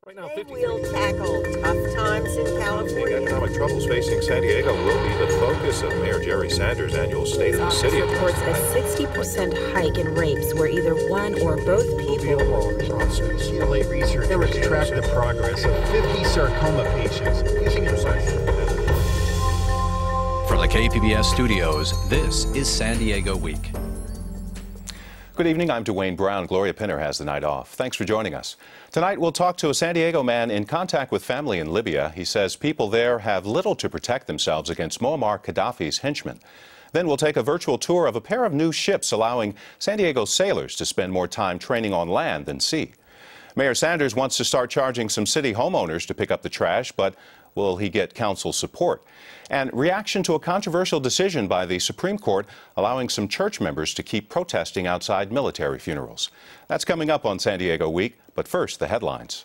Right now, Today we'll tackle tough times in The California. economic troubles facing San Diego will be the focus of Mayor Jerry Sanders' annual State of the City reports address. a 60% hike in rapes where either one or both people. UCLA researchers track the progress of 50 sarcoma patients using From the KPBS studios, this is San Diego Week. Good evening, I'm Dwayne Brown. Gloria Pinner has the night off. Thanks for joining us. Tonight we'll talk to a San Diego man in contact with family in Libya. He says people there have little to protect themselves against Muammar Gaddafi's henchmen. Then we'll take a virtual tour of a pair of new ships allowing San Diego sailors to spend more time training on land than sea. Mayor Sanders wants to start charging some city homeowners to pick up the trash, but will he get council support? And reaction to a controversial decision by the Supreme Court allowing some church members to keep protesting outside military funerals. That's coming up on San Diego Week, but first, the headlines.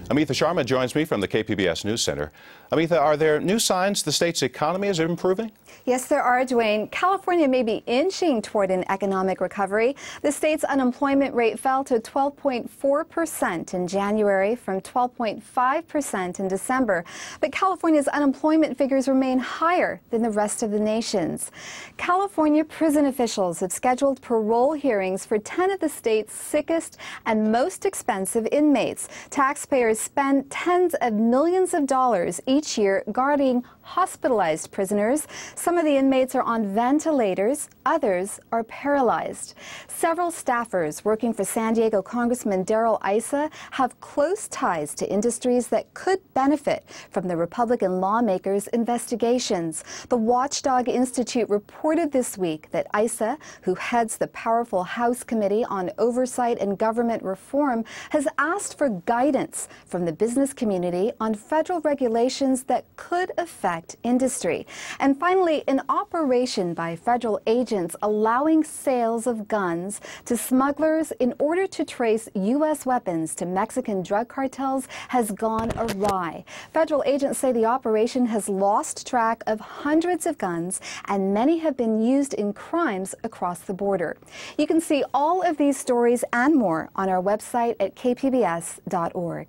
Amitha Sharma joins me from the KPBS News Center. Amitha, are there new signs the state's economy is improving? Yes, there are, Dwayne. California may be inching toward an economic recovery. The state's unemployment rate fell to 12.4% in January from 12.5% in December. But California's unemployment figures remain higher than the rest of the nation's. California prison officials have scheduled parole hearings for 10 of the state's sickest and most expensive inmates. Taxpayers spend tens of millions of dollars each year guarding hospitalized prisoners. Some of the inmates are on ventilators, others are paralyzed. Several staffers working for San Diego Congressman Darrell Issa have close ties to industries that could benefit from the Republican lawmakers' investigations. The Watchdog Institute reported this week that Issa, who heads the powerful House Committee on Oversight and Government Reform, has asked for guidance from the business community on federal regulations that could affect industry. And finally, an operation by federal agents allowing sales of guns to smugglers in order to trace U.S. weapons to Mexican drug cartels has gone awry. Federal agents say the operation has lost track of hundreds of guns, and many have been used in crimes across the border. You can see all of these stories and more on our website at kpbs.org.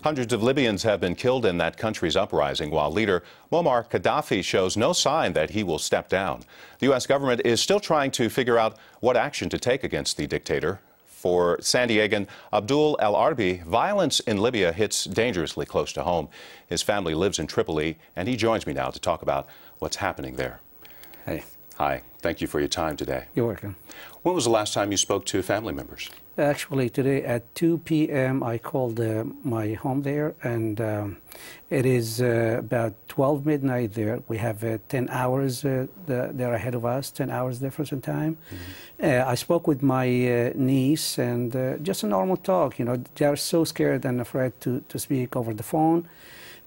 Hundreds of Libyans have been killed in that country's uprising, while leader Muammar Gaddafi shows no sign that he will step down. The U.S. government is still trying to figure out what action to take against the dictator. For San Diegan Abdul El Arbi, violence in Libya hits dangerously close to home. His family lives in Tripoli, and he joins me now to talk about what's happening there. Hey. Hi. Thank you for your time today. You're welcome. When was the last time you spoke to family members? Actually, today at 2 p.m. I called my home there, and it is about 12 midnight there. We have 10 hours they're ahead of us, 10 hours difference in time. I spoke with my niece, and just a normal talk. You know, they're so scared and afraid to speak over the phone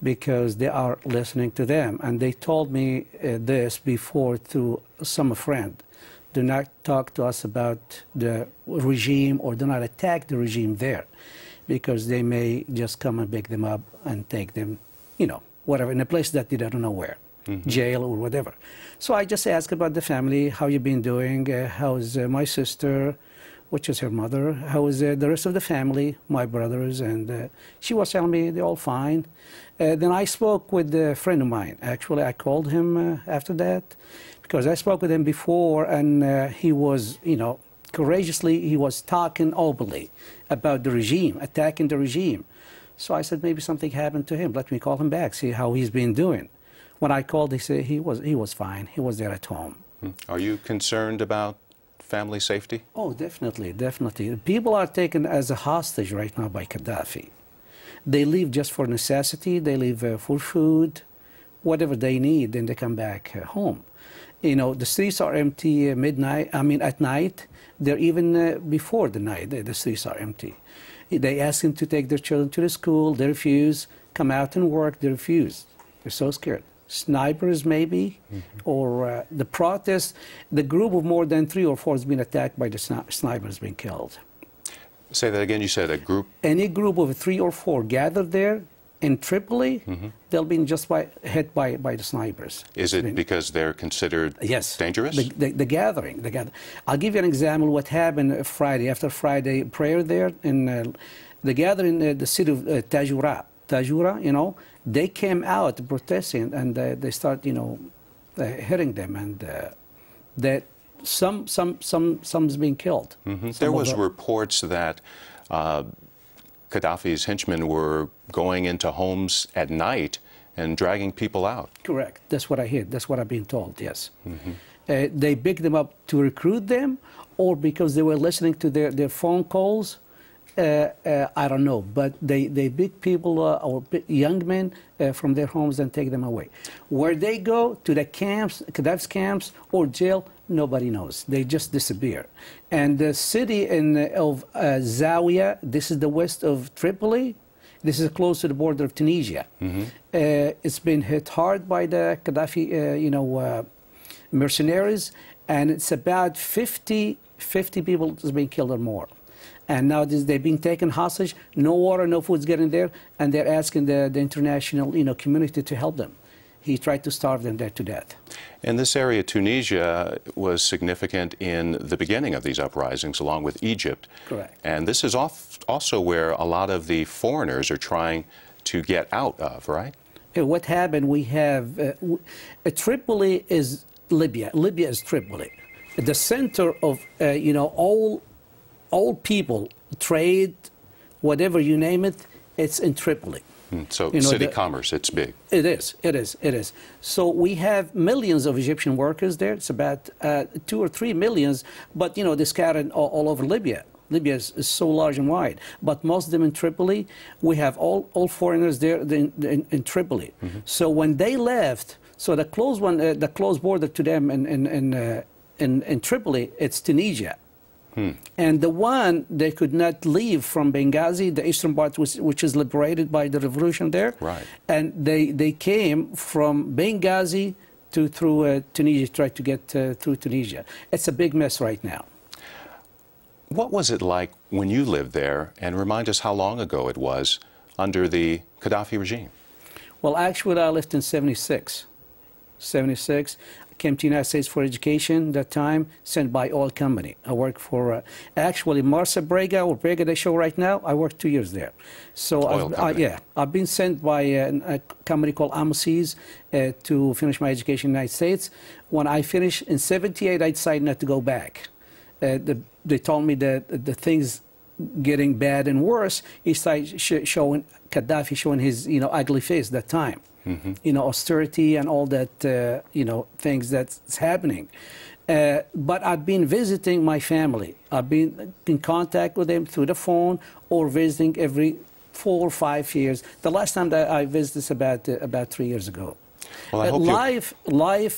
because they are listening to them. And they told me this before through some friend. Do not talk to us about the regime, or do not attack the regime there, because they may just come and pick them up and take them, you know, whatever, in a place that they don't know where, jail or whatever. So I just asked about the family, how you been doing, how's my sister, which is her mother, how is the rest of the family, my brothers, and she was telling me they're all fine. Then I spoke with a friend of mine. Actually, I called him after that, because I spoke with him before, and he was, you know, courageously, he was talking openly about the regime, attacking the regime. So I said, maybe something happened to him. Let me call him back, see how he's been doing. When I called, he said he was fine. He was there at home. Are you concerned about family safety? Oh, definitely, definitely. People are taken as a hostage right now by Gaddafi. They leave just for necessity. They leave for food, whatever they need, then they come back home. You know, the streets are empty at night. They're even before the night, the streets are empty. They ask them to take their children to the school. They refuse. Come out and work. They refuse. They're so scared. Snipers, maybe, or the protest. The group of more than 3 or 4 has been attacked by the snipers being killed. Say that again. You said a group? Any group of 3 or 4 gathered there, in Tripoli, they'll be just hit by the snipers. Is it because they're considered dangerous? The gathering. I'll give you an example of what happened Friday, after Friday prayer there. In the gathering in the city of Tajura, you know, they came out protesting, and they start, you know, hitting them, and that some's being killed. There was reports that Gaddafi's henchmen were going into homes at night and dragging people out. Correct. That's what I hear. That's what I've been told, yes. They picked them up to recruit them, or because they were listening to their phone calls. I don't know, but they pick people or young men from their homes and take them away. Where they go, to the camps, Gaddafi's camps, or jail, nobody knows. They just disappear. And the city of Zawiya, this is the west of Tripoli. This is close to the border of Tunisia. It's been hit hard by the Gaddafi, mercenaries, and it's about 50 people has been killed or more. And now they've been taken hostage. No water, no food's getting there, and they're asking the international, community to help them. He tried to starve them there to death. And this area, Tunisia, was significant in the beginning of these uprisings, along with Egypt. Correct. And this is also where a lot of the foreigners are trying to get out of, right? What happened, we have, Tripoli is Libya. Libya is Tripoli. The center of, all people, trade, whatever you name it, it's in Tripoli. So city commerce, it's big. It is. So we have millions of Egyptian workers there. It's about 2 or 3 millions, but they're scattered all over Libya. Libya is so large and wide, but most of them in Tripoli. We have all foreigners there in Tripoli. So when they left, so the close border to them in Tripoli, it's Tunisia. And the one they could not leave from Benghazi, the eastern part, which is liberated by the revolution there. Right. And they came from Benghazi through Tunisia, tried to get through Tunisia. It's a big mess right now. What was it like when you lived there? And remind us how long ago it was under the Gaddafi regime. Well, actually, I left in 76. Came to the United States for education that time, sent by oil company. I worked for, actually, Marsa Brega, or Brega they show right now, I worked 2 years there. So, I've been sent by a company called Amosis to finish my education in the United States. When I finished in 78, I decided not to go back. They told me that the things getting bad and worse. He started showing Gaddafi showing his ugly face that time. Austerity and all that, things that's happening. But I've been visiting my family. I've been in contact with them through the phone or visiting every 4 or 5 years. The last time that I visited is about 3 years ago. Well, I hope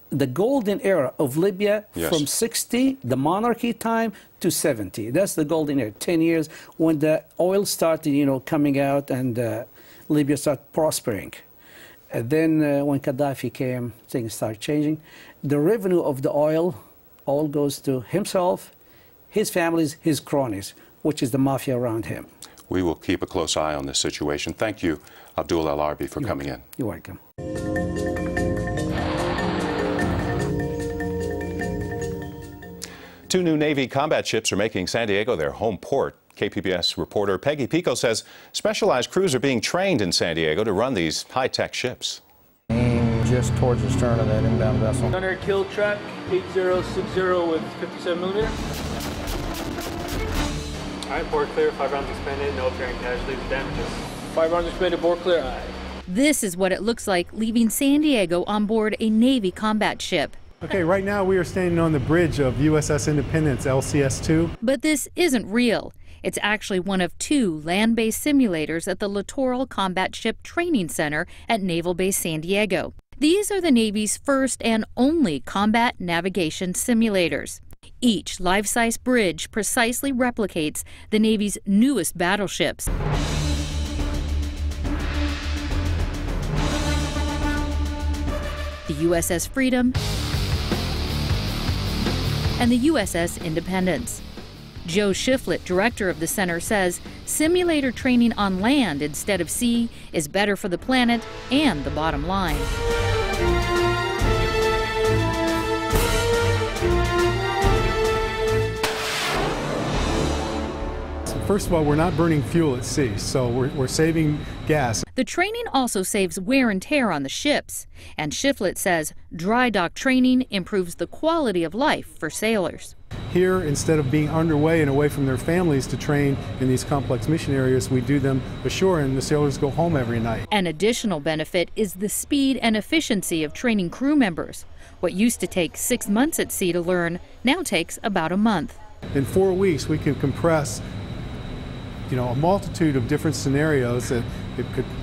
the golden era of Libya, from 60, the monarchy time, to 70. That's the golden era, 10 years, when the oil started, coming out and Libya started prospering. And then when Gaddafi came, things started changing. The revenue of the oil all goes to himself, his families, his cronies, which is the mafia around him. We will keep a close eye on this situation. Thank you, Abdul El-Arbi, for coming in. You're welcome. Two new Navy combat ships are making San Diego their home port. KPBS reporter Peggy Pico says specialized crews are being trained in San Diego to run these high-tech ships. Aim just towards the stern of that inbound vessel. Gunner kill track 8060 with 57 millimeter. All right, board clear, 5 rounds expended, no apparent casualties or damages. 5 rounds expended, board clear. Aye. This is what it looks like leaving San Diego on board a Navy combat ship. Okay, right now we are standing on the bridge of USS Independence, LCS-2. But this isn't real. It's actually one of 2 land-based simulators at the Littoral Combat Ship Training Center at Naval Base San Diego. These are the Navy's first and only combat navigation simulators. Each life-size bridge precisely replicates the Navy's newest battleships. The USS Freedom and the USS Independence. Joe Shiflett, director of the center, says simulator training on land instead of sea is better for the planet and the bottom line. First of all, we're not burning fuel at sea, so we're saving gas. The training also saves wear and tear on the ships, and Shiflett says dry dock training improves the quality of life for sailors. Here, instead of being underway and away from their families to train in these complex mission areas, we do them ashore and the sailors go home every night. An additional benefit is the speed and efficiency of training crew members. What used to take 6 months at sea to learn now takes about a month. In 4 weeks, we can compress a multitude of different scenarios that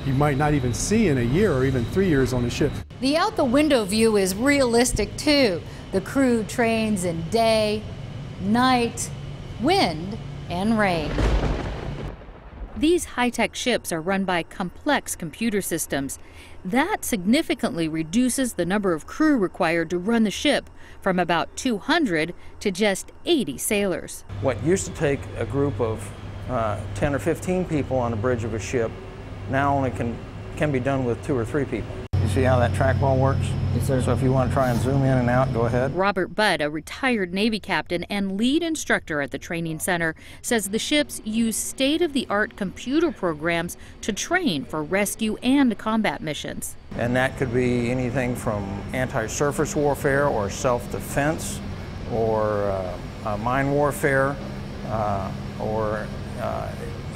you might not even see in a year or even 3 years on the ship. The out the window view is realistic too. The crew trains in day, night, wind, and rain. These high-tech ships are run by complex computer systems. That significantly reduces the number of crew required to run the ship from about 200 to just 80 sailors. What used to take a group of 10 or 15 people on the bridge of a ship now only can be done with 2 or 3 people. You see how that trackball works? Yes, sir. So if you want to try and zoom in and out, go ahead. Robert Budd, a retired Navy captain and lead instructor at the training center, says the ships use state-of-the-art computer programs to train for rescue and combat missions. And that could be anything from anti-surface warfare or self-defense or mine warfare or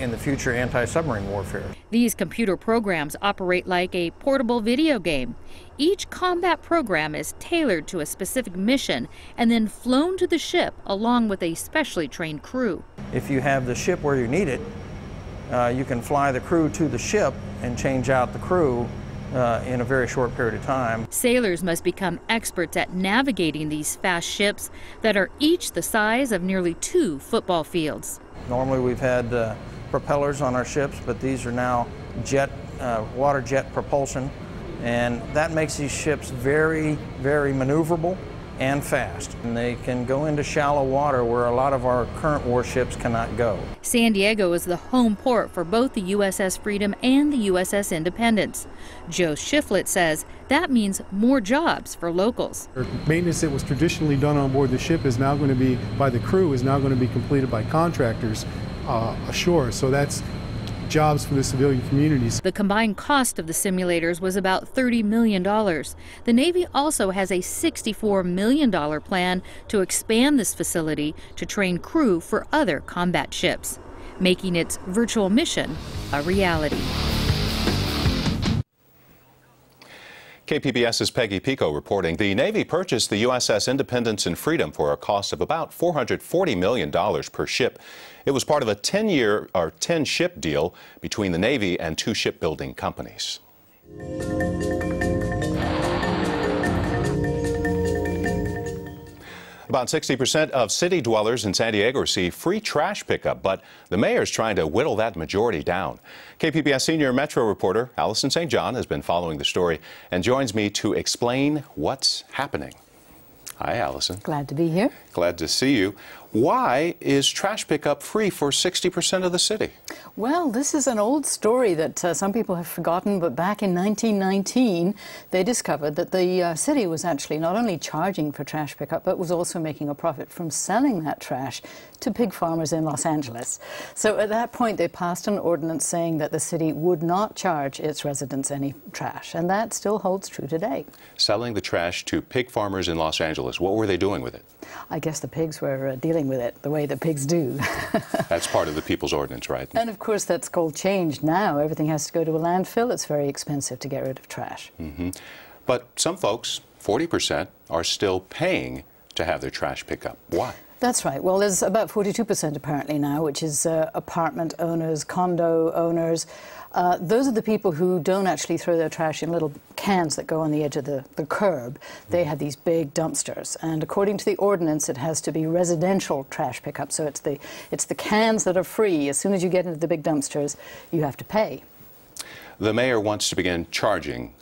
in the future, anti-submarine warfare. These computer programs operate like a portable video game. Each combat program is tailored to a specific mission and then flown to the ship along with a specially trained crew. If you have the ship where you need it, you can fly the crew to the ship and change out the crew in a very short period of time. Sailors must become experts at navigating these fast ships that are each the size of nearly 2 football fields. Normally we've had propellers on our ships, but these are now water jet propulsion, and that makes these ships very, very maneuverable and fast. And they can go into shallow water where a lot of our current warships cannot go. San Diego is the home port for both the USS Freedom and the USS Independence. Joe Shiflett says that means more jobs for locals. Maintenance that was traditionally done on board the ship is now going to be, by the crew, is now going to be completed by contractors ashore. So that's jobs for the civilian communities. The combined cost of the simulators was about $30 million. The Navy also has a $64 million plan to expand this facility to train crew for other combat ships, making its virtual mission a reality. KPBS's Peggy Pico reporting. The Navy purchased the USS Independence and Freedom for a cost of about $440 million per ship. It was part of a 10-ship deal between the Navy and 2 shipbuilding companies. About 60% of city dwellers in San Diego receive free trash pickup, but the mayor's trying to whittle that majority down. KPBS senior Metro reporter Alison St John has been following the story and joins me to explain what's happening. Hi, Alison. Glad to be here. Glad to see you. Why is trash pickup free for 60% of the city? Well, this is an old story that some people have forgotten, but back in 1919, they discovered that the city was actually not only charging for trash pickup, but was also making a profit from selling that trash to pig farmers in Los Angeles. So at that point, they passed an ordinance saying that the city would not charge its residents any trash, and that still holds true today. Selling the trash to pig farmers in Los Angeles. What were they doing with it? I guess the pigs were dealing with it the way that pigs do. That's part of the people's ordinance, right? And of course, that's called changed now. Everything has to go to a landfill. It's very expensive to get rid of trash. But some folks, 40%, are still paying to have their trash picked up. Why? That's right. Well, there's about 42% apparently now, which is apartment owners, condo owners. Those are the people who don't actually throw their trash in little cans that go on the edge of the curb. They have these big dumpsters, and according to the ordinance, it has to be residential trash pickup. So it's the cans that are free. As soon as you get into the big dumpsters, you have to pay. The mayor wants to begin charging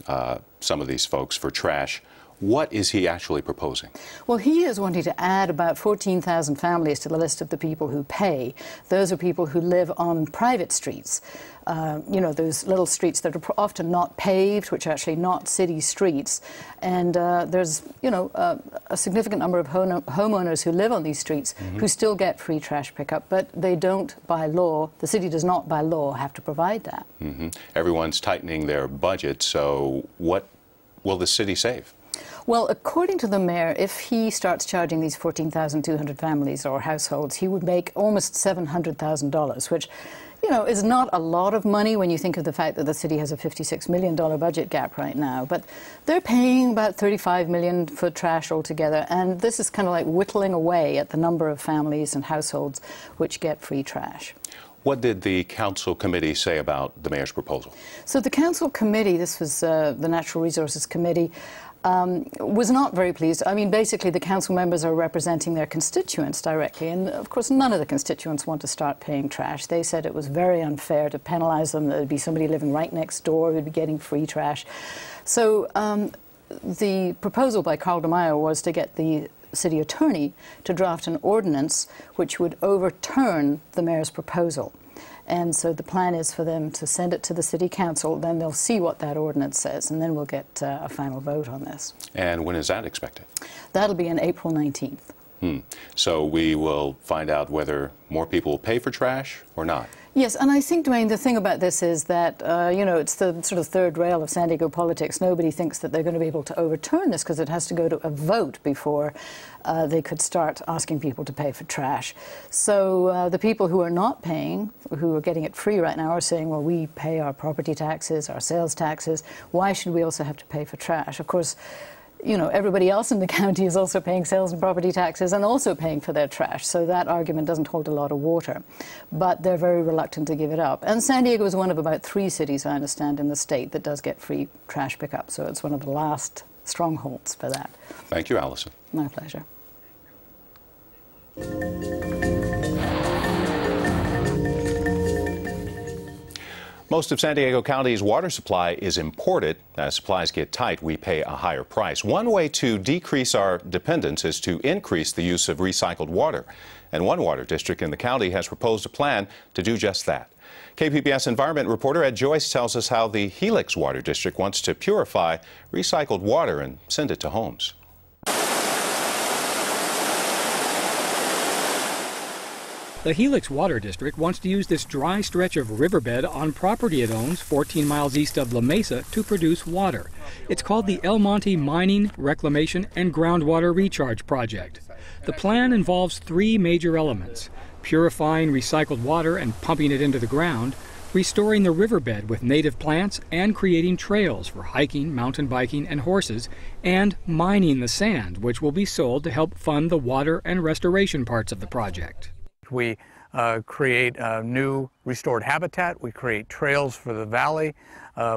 some of these folks for trash. What is he actually proposing? Well, he is wanting to add about 14,000 families to the list of the people who pay. Those are people who live on private streets. You know, those little streets that are often not paved, which are actually not city streets. And there's, you know, a significant number of homeowners who live on these streets who still get free trash pickup, but they don't, by law, the city does not, by law, have to provide that. Everyone's tightening their budget, so what will the city save? Well, according to the mayor, if he starts charging these 14,200 families or households, he would make almost $700,000, which, you know, is not a lot of money when you think of the fact that the city has a $56 million budget gap right now. But they're paying about $35 million for trash altogether, and this is kind of like whittling away at the number of families and households which get free trash. What did the council committee say about the mayor's proposal? So the council committee, this was the Natural Resources Committee, was not very pleased. I mean, basically, the council members are representing their constituents directly, and of course, none of the constituents want to start paying trash. They said it was very unfair to penalize them. There'd be somebody living right next door who'd be getting free trash. So the proposal by Carl DeMaio was to get the city attorney to draft an ordinance which would overturn the mayor's proposal. And so the plan is for them to send it to the city council, then they'll see what that ordinance says, and then we'll get a final vote on this. And when is that expected? That'll be on April 19th. So we will find out whether more people will pay for trash or not. Yes, and I think, Dwayne, the thing about this is that, you know, it's the sort of third rail of San Diego politics. Nobody thinks that they're going to be able to overturn this because it has to go to a vote before they could start asking people to pay for trash. So the people who are not paying, who are getting it free right now, are saying, well, we pay our property taxes, our sales taxes. Why should we also have to pay for trash? Of course, you know, everybody else in the county is also paying sales and property taxes and also paying for their trash, so that argument doesn't hold a lot of water. But they're very reluctant to give it up. And San Diego is one of about 3 cities, I understand, in the state that does get free trash pickup, so it's one of the last strongholds for that. Thank you, Alison. My pleasure. Most of San Diego County's water supply is imported. As supplies get tight, we pay a higher price. One way to decrease our dependence is to increase the use of recycled water. And one water district in the county has proposed a plan to do just that. KPBS environment reporter Ed Joyce tells us how the Helix Water District wants to purify recycled water and send it to homes. The Helix Water District wants to use this dry stretch of riverbed on property it owns 14 miles east of La Mesa to produce water. It's called the El Monte Mining, Reclamation, and Groundwater Recharge Project. The plan involves 3 major elements: purifying recycled water and pumping it into the ground, restoring the riverbed with native plants and creating trails for hiking, mountain biking, and horses, and mining the sand, which will be sold to help fund the water and restoration parts of the project. We create new restored habitat. We create trails for the valley.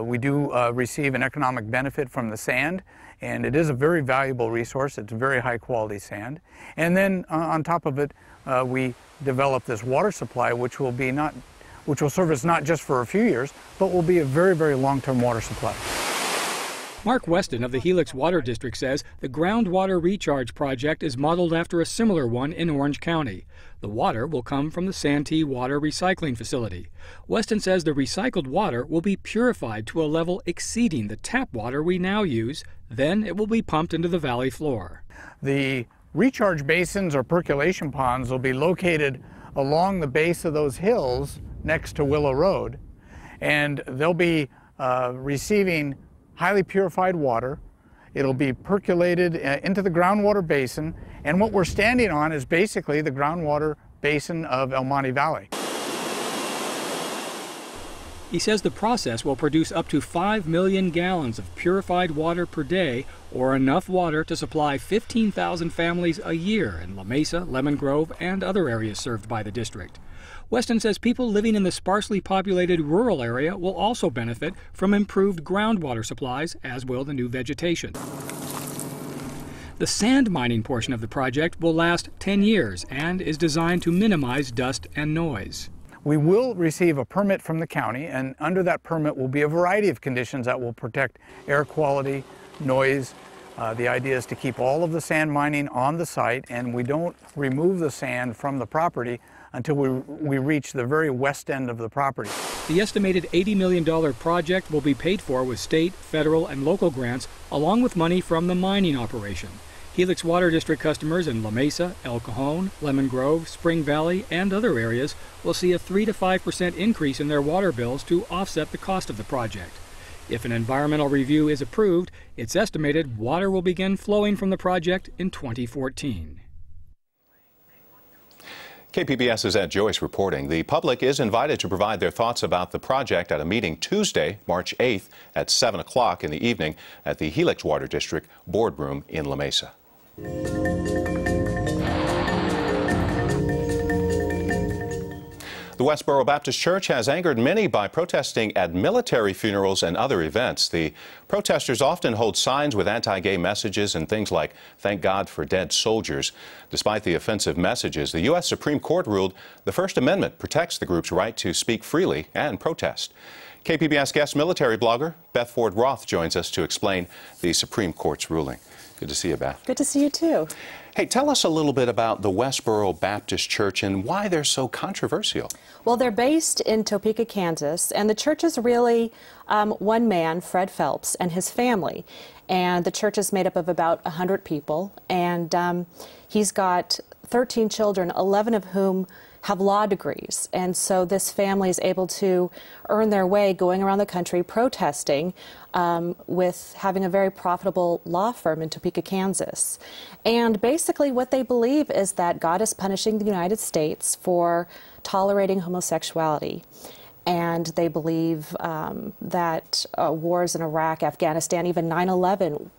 We do receive an economic benefit from the sand, and it is a very valuable resource. It's very high quality sand. And then on top of it, we develop this water supply, which will serve us not just for a few years, but will be a very, very long-term water supply. Mark Weston of the Helix Water District says the Groundwater Recharge Project is modeled after a similar one in Orange County. The water will come from the Santee Water Recycling Facility. Weston says the recycled water will be purified to a level exceeding the tap water we now use. Then it will be pumped into the valley floor. The recharge basins or percolation ponds will be located along the base of those hills next to Willow Road, and they'll be receiving highly purified water. It'll be percolated into the groundwater basin, and what we're standing on is basically the groundwater basin of El Monte Valley. He says the process will produce up to 5 million gallons of purified water per day, or enough water to supply 15,000 families a year in La Mesa, Lemon Grove, and other areas served by the district. Weston says people living in the sparsely populated rural area will also benefit from improved groundwater supplies, as will the new vegetation. The sand mining portion of the project will last 10 years and is designed to minimize dust and noise. We will receive a permit from the county, and under that permit will be a variety of conditions that will protect air quality, noise, The idea is to keep all of the sand mining on the site, and we don't remove the sand from the property until we reach the very west end of the property. The estimated $80 million project will be paid for with state, federal, and local grants, along with money from the mining operation. Helix Water District customers in La Mesa, El Cajon, Lemon Grove, Spring Valley, and other areas will see a 3 to 5% increase in their water bills to offset the cost of the project. If an environmental review is approved, it's estimated water will begin flowing from the project in 2014. KPBS's Ed Joyce reporting. The public is invited to provide their thoughts about the project at a meeting Tuesday, March 8th at 7 o'clock in the evening at the Helix Water District boardroom in La Mesa. The Westboro Baptist Church has angered many by protesting at military funerals and other events. The protesters often hold signs with anti-gay messages and things like, "Thank God for dead soldiers." Despite the offensive messages, the U.S. Supreme Court ruled the First Amendment protects the group's right to speak freely and protest. KPBS guest military blogger Beth Ford Roth joins us to explain the Supreme Court's ruling. Good to see you, Beth. Good to see you, too. Hey, tell us a little bit about the Westboro Baptist Church and why they're so controversial. Well, they're based in Topeka, Kansas, and the church is really one man, Fred Phelps, and his family. And the church is made up of about 100 people, and he's got 13 children, 11 of whom have law degrees. And so this family is able to earn their way going around the country protesting with having a very profitable law firm in Topeka, Kansas. And basically what they believe is that God is punishing the United States for tolerating homosexuality. And they believe that wars in Iraq, Afghanistan, even 9/11,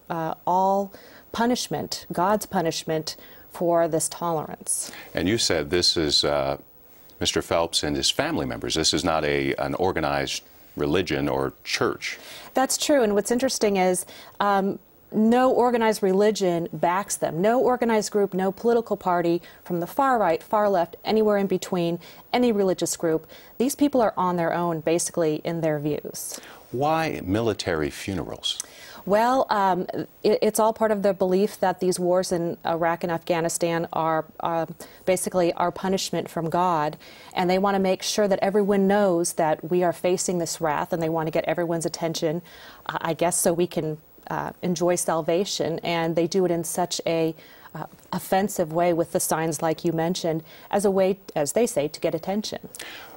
all punishment, God's punishment for this tolerance. And you said this is Mr. Phelps and his family members. This is not an organized religion or church. That's true. And what's interesting is no organized religion backs them. No organized group, no political party from the far right, far left, anywhere in between, any religious group. These people are on their own, basically, in their views. Why military funerals? Well, it's all part of the belief that these wars in Iraq and Afghanistan are basically our punishment from God, and they want to make sure that everyone knows that we are facing this wrath, and they want to get everyone's attention, I guess, so we can enjoy salvation. And they do it in such a offensive way with the signs like you mentioned, as a way, as they say, to get attention.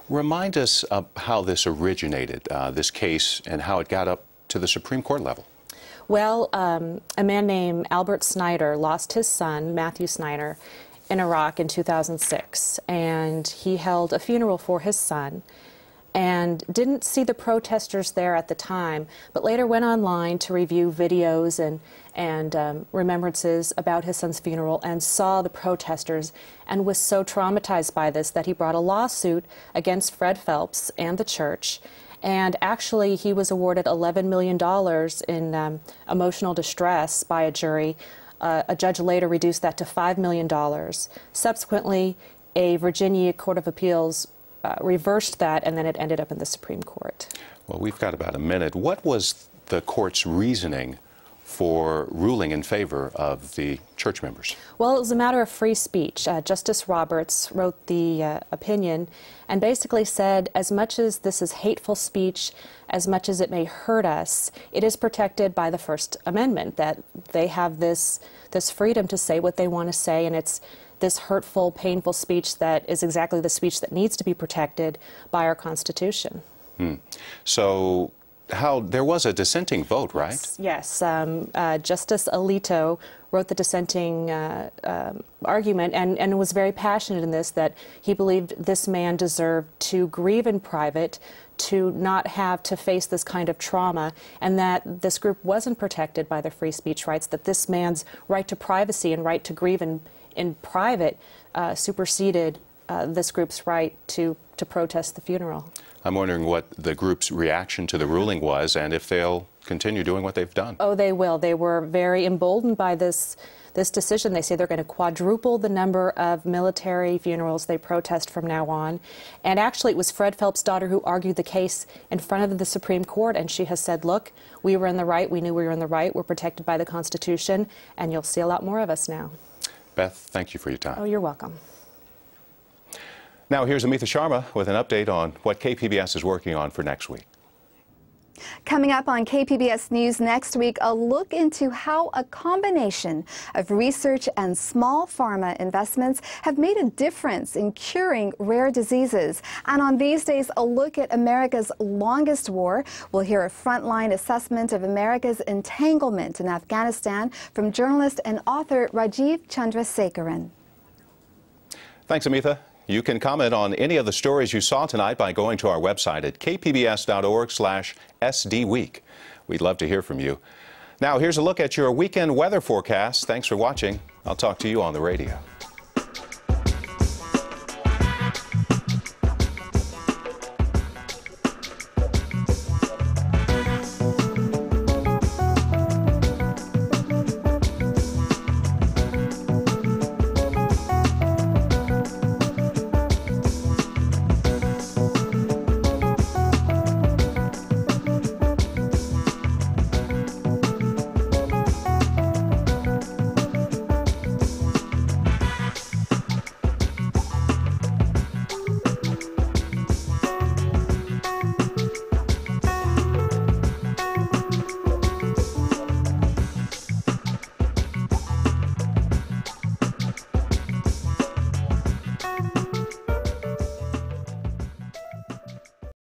Remind us of how this originated, this case, and how it got up to the Supreme Court level. Well, a man named Albert Snyder lost his son, Matthew Snyder, in Iraq in 2006, and he held a funeral for his son and didn't see the protesters there at the time, but later went online to review videos and remembrances about his son's funeral and saw the protesters and was so traumatized by this that he brought a lawsuit against Fred Phelps and the church. And actually, he was awarded $11 million in emotional distress by a jury. A judge later reduced that to $5 million. Subsequently, a Virginia Court of Appeals reversed that, and then it ended up in the Supreme Court. Well, we've got about a minute. What was the court's reasoning for ruling in favor of the church members? Well, it was a matter of free speech. Justice Roberts wrote the opinion and basically said, as much as this is hateful speech, as much as it may hurt us, it is protected by the First Amendment, that they have this freedom to say what they want to say, and it's this hurtful, painful speech that is exactly the speech that needs to be protected by our Constitution. So there was a dissenting vote, right? Yes. Justice Alito wrote the dissenting argument and was very passionate in this, that he believed this man deserved to grieve in private, to not have to face this kind of trauma, and that this group wasn't protected by the free speech rights, that this man's right to privacy and right to grieve in private superseded this group's right to protest the funeral. I'm wondering what the group's reaction to the ruling was and if they'll continue doing what they've done. Oh, they will. They were very emboldened by this decision. They say they're going to quadruple the number of military funerals they protest from now on. And actually, it was Fred Phelps' daughter who argued the case in front of the Supreme Court, and she has said, look, we were in the right, we knew we were in the right, we're protected by the Constitution, and you'll see a lot more of us now. Beth, thank you for your time. Oh, you're welcome. Now here's Amita Sharma with an update on what KPBS is working on for next week. Coming up on KPBS News next week, a look into how a combination of research and small pharma investments have made a difference in curing rare diseases. And on These Days, a look at America's longest war. We'll hear a frontline assessment of America's entanglement in Afghanistan from journalist and author Rajiv Chandrasekaran. Thanks, Amitha. You can comment on any of the stories you saw tonight by going to our website at kpbs.org/SDweek. We'd love to hear from you. Now, here's a look at your weekend weather forecast. Thanks for watching. I'll talk to you on the radio.